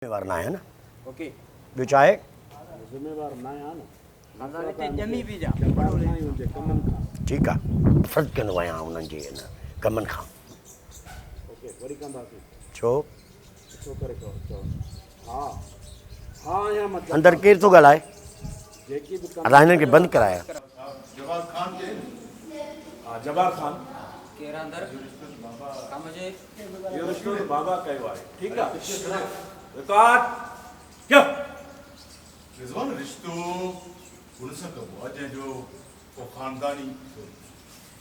जिम्मेवार ना है ना ओके ॿियो चाहे ज़िम्मेवार न आहियां न हाणे ते ॼमी बि जा जबार न ई हुजे कमनि खां ठीकु आहे फ़र्ज़ु कंदो आहियां उन्हनि जे हिन कमनि खां ओके वरी कंदासीं छो सुठो करे चओ हा हा या मतिलबु अंदरि केरु थो ॻाल्हाए जेकी बि अलाए हिननि खे बंदि कराया जवाब खान के हा जबार खान केरु अंदरि कम जे इहो रिश्तो त बाबा कयो आहे ठीकु आहे रिकॉर्ड क्या रिजवान रिश्तो उनसां कबो आहे जंहिंजो को ख़ानदानी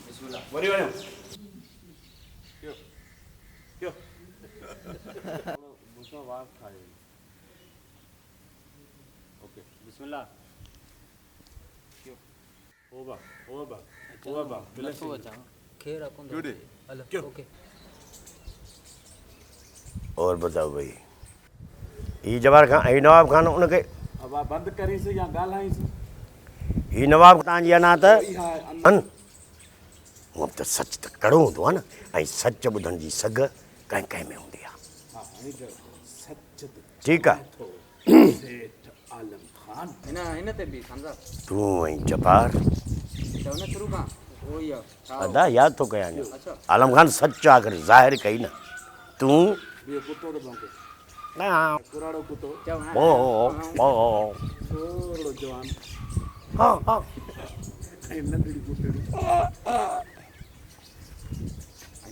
बिस्मिल्लाह वरी वञो क्यों क्यों दूसरा वार ठाहे ओके बिस्मिल्लाह ओवर नथो अचां खेर अकुंदो क्यों हलो क्यों? ओके और बताओ भाई हीउ जवाहर खान हीउ नवाब खान उनखे अब आप बंद करीसीं या ॻाल्हाईसीं हीउ नवाब तव्हांजी अञा त इहा आहे अन हूअं त सच त कड़ो हूंदो आहे न ऐं सच ॿुधण जी सघ कंहिं कंहिं में हूंदी आहे हा हाणे जो सच त ठीकु आहे थो सेठ आलम खान हिन ते बि खंदा तूं ऐं जबार त हुन शुरू खां उहो ई आहे छा अदा यादि थो कयां अञा अच्छा आलम खान सच आख़िर ज़ाहिर कई न तूं ॿियो कुतो थो भौंके न पुराणो कुतो चओ ओ ओ थोरो जवान हा हा ऐं नंढड़ी कुतड़ी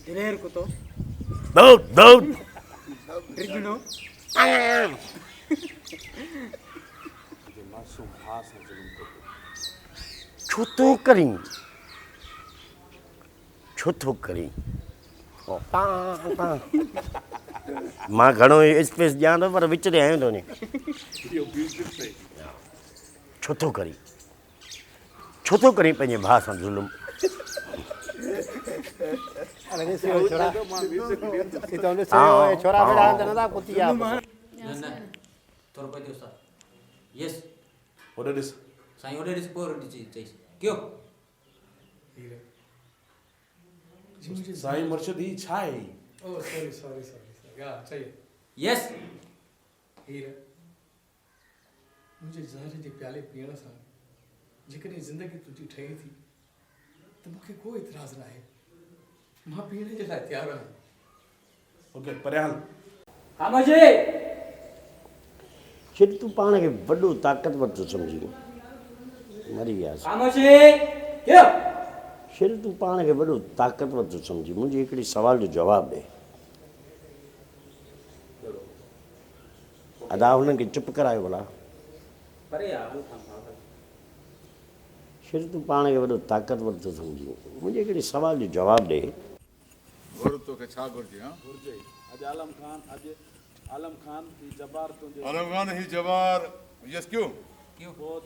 दिलेर कुतो दौड़ दौड़ ड्रिजनो जो मासूम भाउ सां ज़ुल्म कयो छो थो करीं छो थो करीं मां घणो स्पेस ॾियां थो पर विच ते आयो थो वञे इहो म्यूज़िक ते छो थो करीं पंहिंजे भाउ सां ज़ुल्म न न थोरो पए उस्ताद यस होॾे ॾिस साईं ओॾे ॾिस पोइ ॾिसी चईसि कयो साईं मुर्शिद ही छा आहे Oh, sorry. Yeah, चाहिए यस हीर मुंहिंजे ज़हर जे प्याले पीअण सां जेकॾहिं ज़िंदगी तुंहिंजी ठहे थी त मूंखे को इतराज़ न आहे मां पीअण जे लाइ तयारु आहियां ओके परियाल खामोशी शिर तूं पाण खे वॾो ताक़तवर थो सम्झी मरी वियासीं खामोशी कयो शिर तूं पाण खे वॾो ताक़तवर थो सम्झी मुंहिंजे हिकिड़े सुवाल जो जवाबु ॾे अदा हुननि खे चुप करायो भला परे यार शिर तूं पाण खे वॾो ताक़तवर थो सम्झी मुंहिंजे हिकिड़े सुवाल जो जवाबु ॾे घुर तोखे छा घुरिजे हा घुरिजे अॼु आलम खान ही जबार तुंहिंजे आलम खान ही जवार यस क्यों पोइ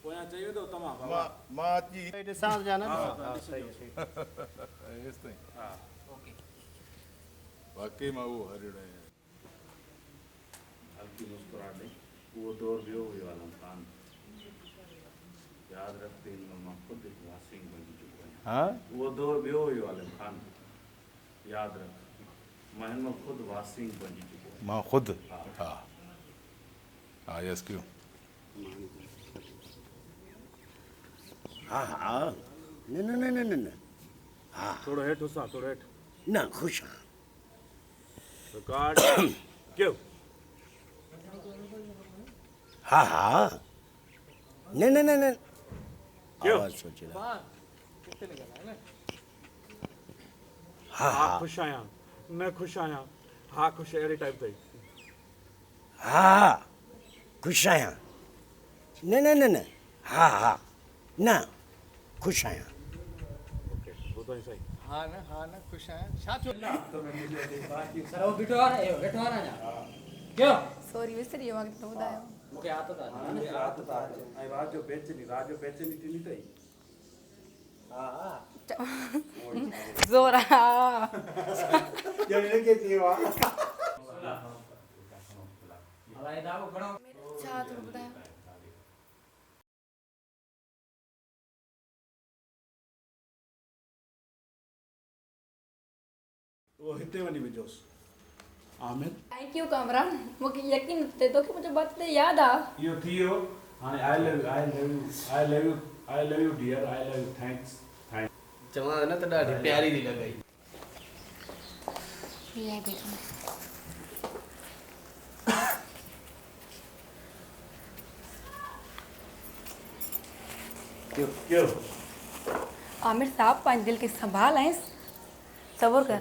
पोयां चई वेंदो तव्हां मां अची हेसि ताईं ओके वाकई मां उहो हरिड़ो आहियां हल्की मुस्कुराहट ॾे उहो दौर वियो हुयो आलम खान यादि रखते मां ख़ुदि वासिंग बणिजी चुको आहियां हा उहो दौर वियो हुयो आलम खान यादि रख मां हिन में ख़ुदि वासिंग बणिजी चुको आहियां मां ख़ुदि हा यस क्यों हा हा न न न न न न हा थोरो हेठि उसां थोरो हेठि न ख़ुशि आहियां रिकॉर्ड क्यों हा हा न न न न क्यों? आवाज़ सोचे हा हा हा ख़ुशि आहियां न ख़ुशि आहियां हा ख़ुशि अहिड़े टाइप ते हा ख़ुशि आहियां न न न न हा हा न ख़ुशि आहियां ओके ॿुधो ई सही हा न ख़ुशि आहियां छा थियो सर वो बिठो आ ना कयो सॉरी विसरी वियो मां तो ॿुधायो मूंखे आदत आहे ऐं रात जो बेचैनी थींदी अथई ज़ोर हा हलाए दाव घणो छा थोरो ॿुधायो उहो हिते वञी विझोसि आमिर थैंक यू कामरान मूंखे यकीन न थिए थो कि मुंहिंजो बर्थडे यादि आहे इहो थी वियो हाणे I love you I love you I love you I love you dear I love you thanks चवां न त ॾाढी प्यारी थी लॻई ये है बेटा क्यों आमिर साहब पंहिंजे दिल खे संभाल ऐं सब्र कर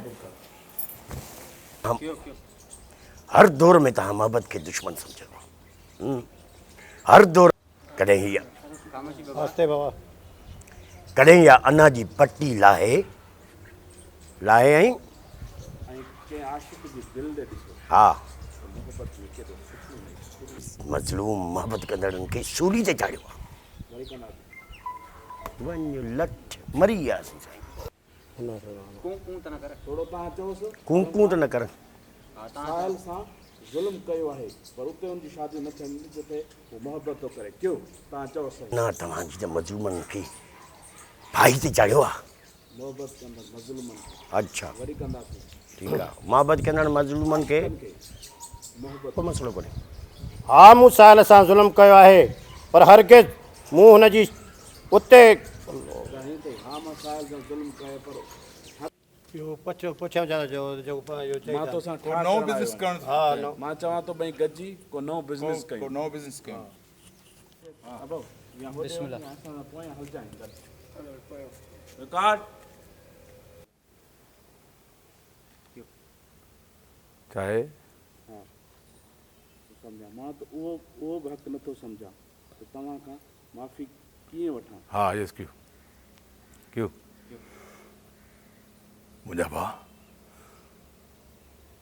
हर दौर में तव्हां मोहब्बत खे दुश्मन सम्झो हर दौर कॾहिं हीअ कॾहिं इहा अना जी पटी लाहे ऐं ऐं कंहिं आशिक़ जी दिलि ॾे ॾिसो हा मोहबत में केॾो सुठो मज़लूम मोहब्बत कंदड़नि खे सूली ते चाढ़ियो आहे वरी कंदा वञ लठ मरी वियासीं साईं कूं त न कर थोरो तव्हां चओसि कूं कूं त न कर साहिल सां ज़ुल्म कयो आहे पर उते हुनजी शादी न थियणी जिते हू मोहबत थो करे क्यों तव्हां चओसि न तव्हांजी त मज़लूमनि खे भाई ते चाढ़ियो आहे मोहबत कंदड़ मज़लूमनि अच्छा वरी कंदासीं ठीकु आहे मोहब्बत कंदड़ मज़लूमनि खे मोहबत को मसइलो कोन्हे हा मूं साहिल सां ज़ुल्म कयो आहे पर हरगिज़ मूं हुनजी उते कहीं ते हा मां साहिल सां ज़ुल्म कयो पर पुछियां मां तोसां को नओं बिज़नेस करण हा मां चवां थो भई गॾिजी को नओं बिज़नेस को कयूं नओं बिज़नेस कयूं अबो या होॾे वञी असां पोयां हलजायूं गॾु रिकॉर्ड चाहे सम्झा मां त उहो बि हक़ु नथो सम्झां त तव्हां खां माफ़ी कीअं वठां हाँ यस क्यों मुंहिंजा भाउ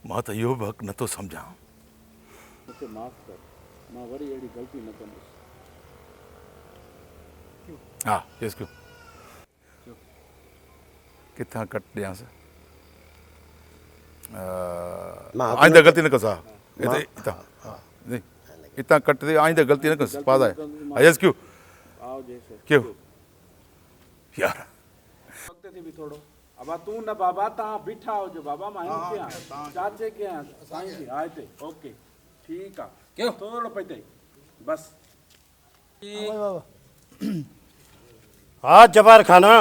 मां त इहो बि हक़ु नथो सम्झां मूंखे माफ़ कर मां वरी अहिड़ी ग़लती न कंदुसि हाँ यस क्यों किथां कट ॾियांसि आइंदा ग़लती न कसां इतां कट ते आइंदा ग़लती न कस पास आहे यस क्यों आओ जैसे क्यों यार वक़्त थी बि थोरो अबा तूं न बाबा तव्हां बीठा हुजो बाबा मां हिन खे आहियां चाचे खे आहियां साईं जी हा हिते ओके ठीकु आहे क्यों? थोरो पई अथई बसि हा जबार खाना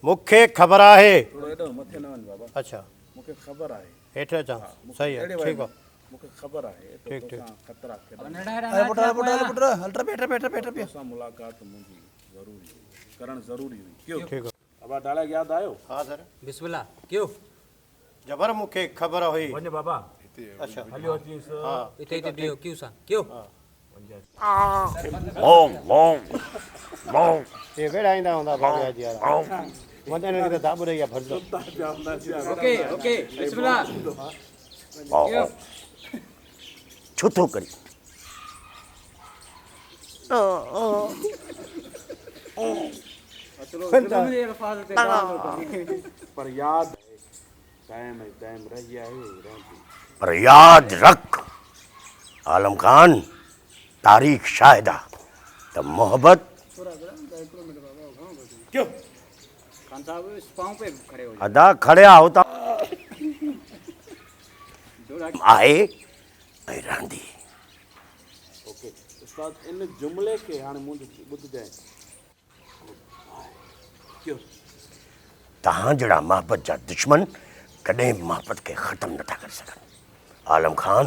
मूंखे ख़बर आहे थोरो हेॾो मथे न वञ बाबा अच्छा मूंखे ख़बर आहे हेठि अचां सही आहे अहिड़े ठीकु वञ। मूंखे ख़बर आहे ठीक, ठीक। ख़तरा तोसां मुलाक़ात मुंहिंजी ज़रूरी हुई करणु ज़रूरी हुई क्यों ठीकु आहे अबा डायलॉग यादि आयो हा सर बिस्मिल्लाह क्यों जबर मूंखे ख़बर हुई वञ बाबा अच्छा हलियो अचीस हा इते दियो क्यों सा क्यों ये केड़ा ईंदा हूंदा बाबा जी यार वञण खे त दाबु रही आहे भरजो ओके ओके बिस्मिल्लाह क्यों छो थो करी मुझे अल्फाज ते पर याद कायम है कायम रही है रहती पर याद रख आलम खान तारीख़ शाहिद आहे त मोहब्बत क्यों खान साहब इस पाँव पे खड़े हो अदा खड़िया होता आहे ऐं रहंदी ओके उस्ताद इन जुमले के हाणे मुंहिंजो ॿुध जाए क्यों तव्हां जहिड़ा मोहब्बत जा दुश्मन कॾहिं मोहब्बत खे ख़तमु नथा करे सघनि आलम खान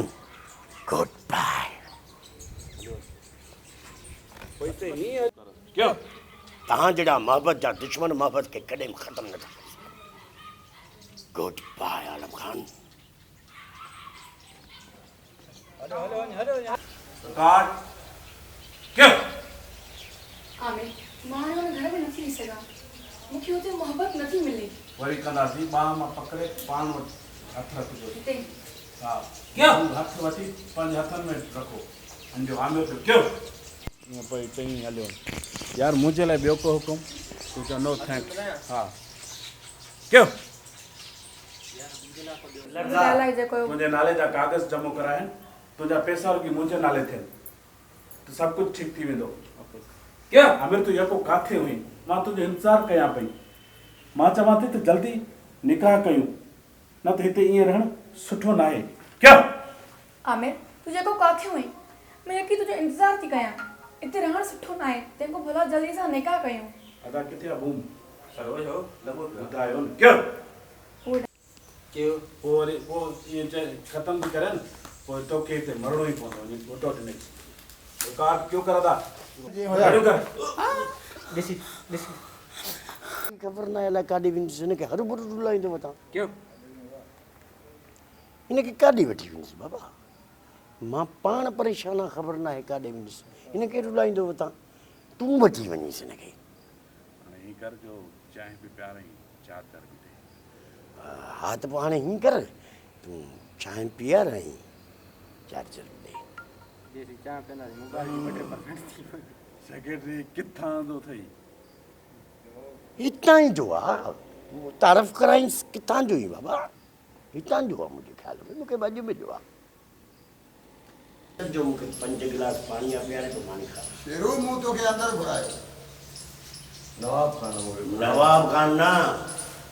गुड बाय पैसे ही है क्यों तव्हां जहिड़ा मोहब्बत जा दुश्मन मोहब्बत खे कॾहिं ख़तमु नथा करे सघनि गुड बाय आलम खान काट क्यों आमिर मां हाणे हुन घर में नथी रही सघां मूंखे हुते मोहबत नथी मिले वरी कंदासीं बाह मां पकड़े पान वटि हथ रखिजो हिते हा क्यों हथ वठी पंहिंजे हथनि में रखो पंहिंजो आमिर थियो क्यों ईअं पई चई हलियो यार मुंहिंजे लाइ ॿियो को हुकुम तूं चओ नो थैंक हा क्यों ॻाल्हाए जेको तुंहिंजे नाले जा कागज़ जमो कराइनि तुंहिंजा पैसा रुकी मुंहिंजे नाले थियनि त सभु कुझु ठीकु थी वेंदो क्यों आमिर तूं यको काथे हुई मां तुंहिंजो इंतज़ारु कयां पई मां चवां थी त जल्दी निकाह कयूं न त हिते ईअं रहणु सुठो न आहे क्यों? आमिर तू जेको काथे हुई मैं यकी तुझो इंतजार थी कयां इते रहण सुठो न आहे तेको भला जल्दी सां निकाह कयूं अदा किथे आहे बूम सरोज हो लॻो पियो ॿुधायो न क्यों कयो पोइ वरी पोइ इहे ख़तमु थी करे न पोइ तोखे हिते मरणो ई पवंदो वञी फोटो वठी निकिरी काट क्यों कर अदा खड़ो कर ॾिसी ॾिसी ख़बर न आहे अलाए काॾे वेंदुसि हिनखे हरू भरू रुलाईंदो वठां कयो हिनखे काॾे वठी वेंदुसि बाबा मां पाण परेशान आहियां ख़बर न आहे काॾे वेंदुसि हिनखे रुलाईंदो वठां तूं वठी वञीसि हिनखे हाणे हीअं कर जो चांहि बि पियारई चार कर बि ॾे हा त पोइ हाणे हीअं कर तूं चांहि पीआर ऐं चार्जर ॾे ॾिसी चांहि पीअंदासीं मोबाइल जी 2% थी वई सेक्रेटरी किथां थो थई हितां ई जो आहे तारीफ़ कराईंसि किथां जो ई बाबा हितां जो आहे मुंहिंजे ख़्याल में मूंखे अॼु बि ॾियो आहे जो मूंखे 5 गिलास पाणी आहे पीआरे तो पाणी खा शेरू मूं तोखे अंदरि घुरायो नवाब खान नवाब खान ना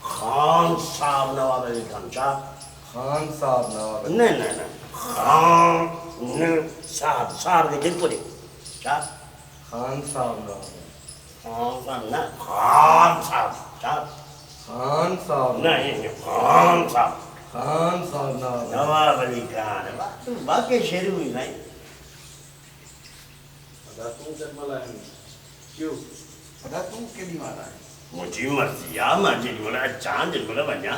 खान साहब नवाब अली खान छा खान साहब नवाब न न न खान साहब साहब के दिल पड़े छा खान साहब नवाब खान ना खान साहब छा खान साहब नहीं खान साहब खान साहब नवाब नवाब अली खान तू बाकी शेरू ही नहीं अदा तूं जन्मल आहीं क्यों अदा तूं केॾी महिल आहे मुंहिंजी मर्ज़ी आहे मां जेॾीमहिल अचां जेॾीमहिल वञा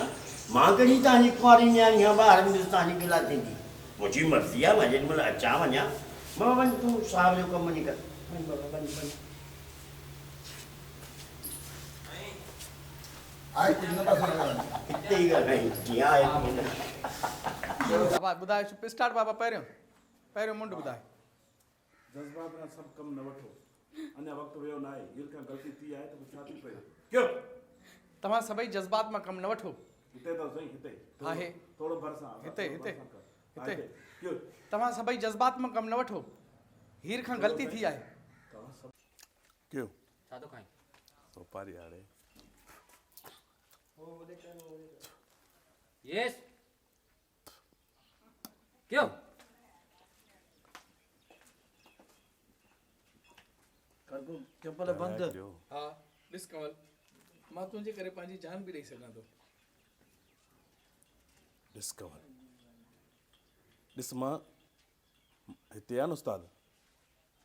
मां कॾहिं तव्हांजी कुंवारी न्याणी आहे ॿार में तव्हांजी गिला थींदी मुंहिंजी मर्ज़ी आहे मां जेॾीमहिल अचां वञा मां वञ तूं साहब जो कमु वञी कर वञ बाबा वञ वञ आहे कुझु न था सघनि हिते ई ॻाल्हायूं जीअं आहे बाबा ॿुधाए चुप स्टार्ट बाबा पहिरियों मुंड ॿुधाए जज़्बात सां सभु कमु न वठो अञा वक़्तु वियो न आहे हीअ खां ग़लती थी आहे त पोइ छा थी पए क्यों तव्हां सभई जज़्बात मां कमु न वठो हिते त सही हिते आहे थोरो भरिसां हिते हिते हिते क्यों तव्हां सभई जज़्बात मां कमु न वठो हीर खां ग़लती थी आहे क्यों छा थो खाई सोपारी हाणे यस कयो चपल बंदि हा ॾिस कमल मां तुंहिंजे करे पंहिंजी जान बि ॾेई सघां थो ॾिस कंवल ॾिस मां हिते आहे न उस्ताद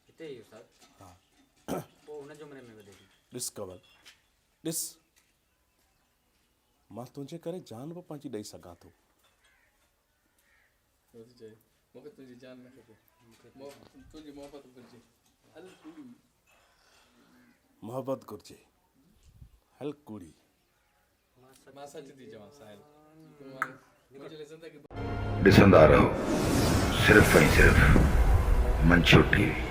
हिते ई उस्ताद हा पोइ हुन जो में वधे ॾिस कंवल ॾिस मां तुंहिंजे करे जान बि पंहिंजी ॾेई सघां थो मूंखे तुंहिंजी जान न खपे तुंहिंजी मोहबत घुरिजे हल कूड़ी मोहबत घुरिजे हल कूड़ी मां सच थी चवां साहिल मुंहिंजे लाइ ज़िंदगी ॾिसंदा रहो सिर्फ़ ऐं सिर्फ़ मंशू टीवी।